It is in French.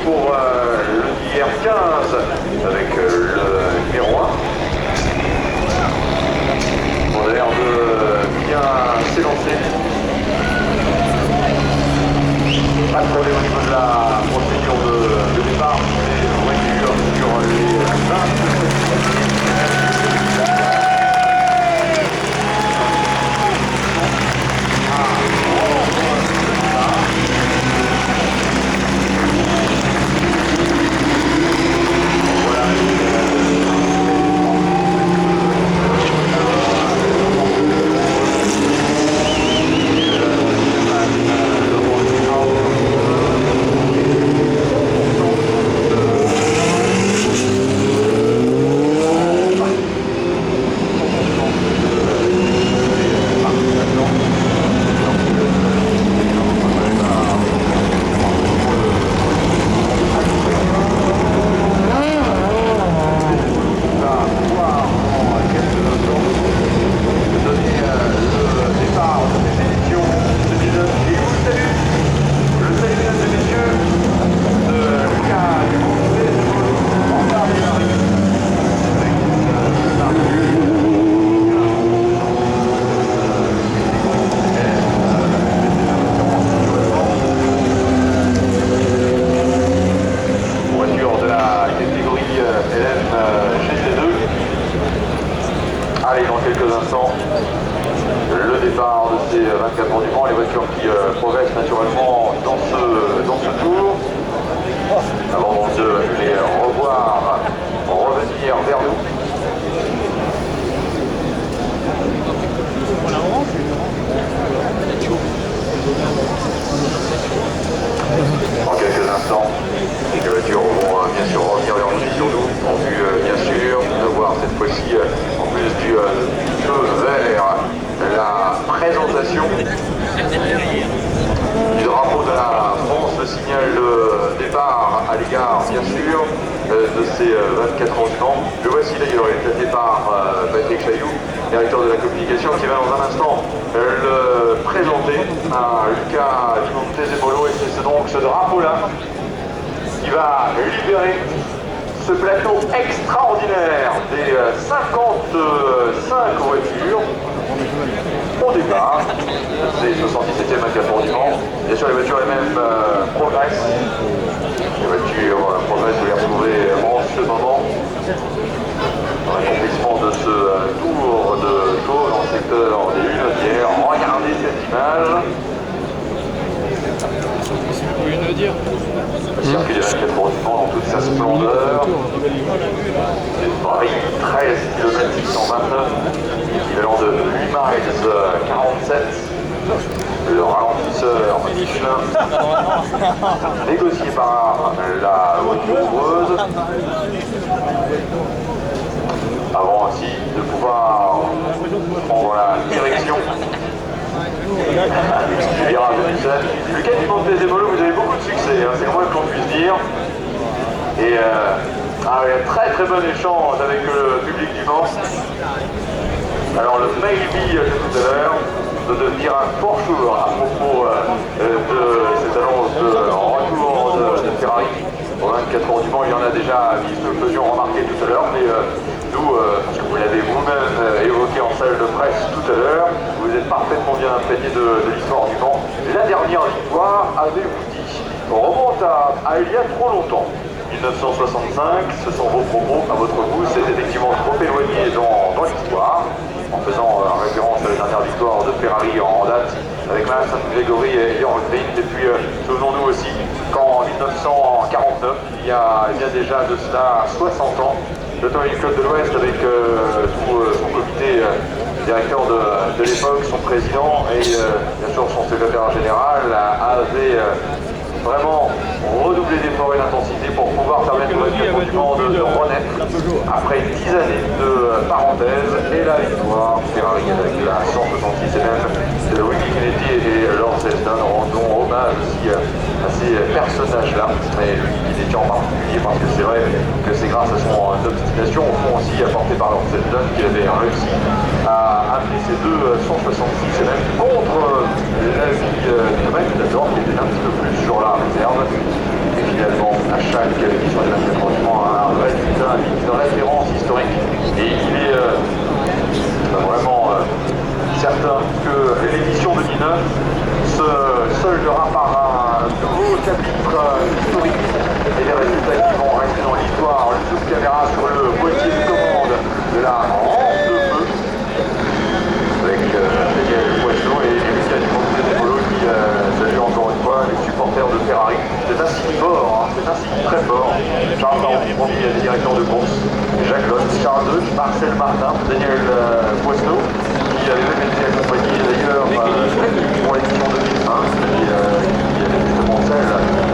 pour le IR15 avec le numéro 1. On a l'air de bien s'élancer. Pas de problème au niveau de la procédure de départ des voitures sur les 20. Allez, dans quelques instants, le départ de ces 24 heures du Mans, les voitures qui progressent naturellement dans ce tour. Avant de les revoir revenir vers nous. Dans quelques instants, les voitures vont bien sûr revenir vers nous sur nous, en vue bien sûr de voir cette fois-ci, en plus du feu vert, la présentation du drapeau de la France, le signal de départ à l'égard bien sûr de ces 24 heures du Mans. Le voici d'ailleurs, il est placé par Patrick Chailloux, directeur de la communication, qui va dans un instant le présenter à Luca Di Montezemolo, et c'est donc ce drapeau-là qui va libérer ce plateau extraordinaire des 55 voitures au départ. C'est 77e Macapon du Mans. Bien sûr, les voitures elles-mêmes progressent. Les voitures progressent, vous les retrouvez en ce moment dans l'accomplissement de ce tour de taux dans le secteur des Lunetières. Regardez cette image. Le circuit des 24 heures du Mans dans toute sa splendeur. Paris, 13 km 629, équivalent de 8 miles 47. Le ralentisseur Michelin, négocié par la voiture ouvreuse, avant ainsi de pouvoir prendre la direction du virage de Nice. Lucas Di Montezemolo, vous avez beaucoup de succès, hein, c'est le moins qu'on puisse dire. Et un très très bon échange avec le public du Mans. Alors le maybe de tout à l'heure, de dire un fort jour à propos de cette annonce de retour de Ferrari aux 24 heures du Mans. Il y en a déjà qui se faisions remarquer tout à l'heure, mais nous, parce que vous l'avez vous-même évoqué en salle de presse tout à l'heure, vous êtes parfaitement bien imprégné de l'histoire du Mans. La dernière victoire, avez-vous dit, remonte à il y a trop longtemps. 1965, ce sont vos propos à votre goût, c'est effectivement trop éloigné dans l'histoire, en faisant référence à la dernière victoire de Ferrari en date avec Vincent Grégory et Jörg Green. Et puis souvenons-nous aussi qu'en 1949, il y a déjà de cela 60 ans, l'Automobile Club de l'Ouest avec tout son comité directeur de l'époque, son président et bien sûr son secrétaire général avait vraiment redoubler d'efforts et d'intensité pour pouvoir permettre au du Mans de renaître après 10 années de parenthèse. Et la victoire Ferrari avec la 166 même de Willy Kennedy et Lord Selden. Rendons hommage aussi à ces personnages-là, mais lui Kennedy en particulier, parce que c'est vrai que c'est grâce à son obstination au fond aussi apporté par Lord Selden qu'il avait réussi à amener ces deux 166 même contre l'avis du maître d'Azor qui était un petit peu plus sur la réserve. Et finalement, à titre historique et des résultats qui vont rester dans l'histoire. Le zoom caméra sur le boîtier de commande de la rampe de feu avec Daniel Poisson et Lucas Dumont qui salue encore une fois les supporters de Ferrari. C'est un signe fort, hein, c'est un signe très fort. Charles Baron, directeur de course, Jacques Lotte, Charles II, Marcel Martin, Daniel Poisson, qui avait même été accompagné d'ailleurs pour l'édition 2001, qui avait justement celle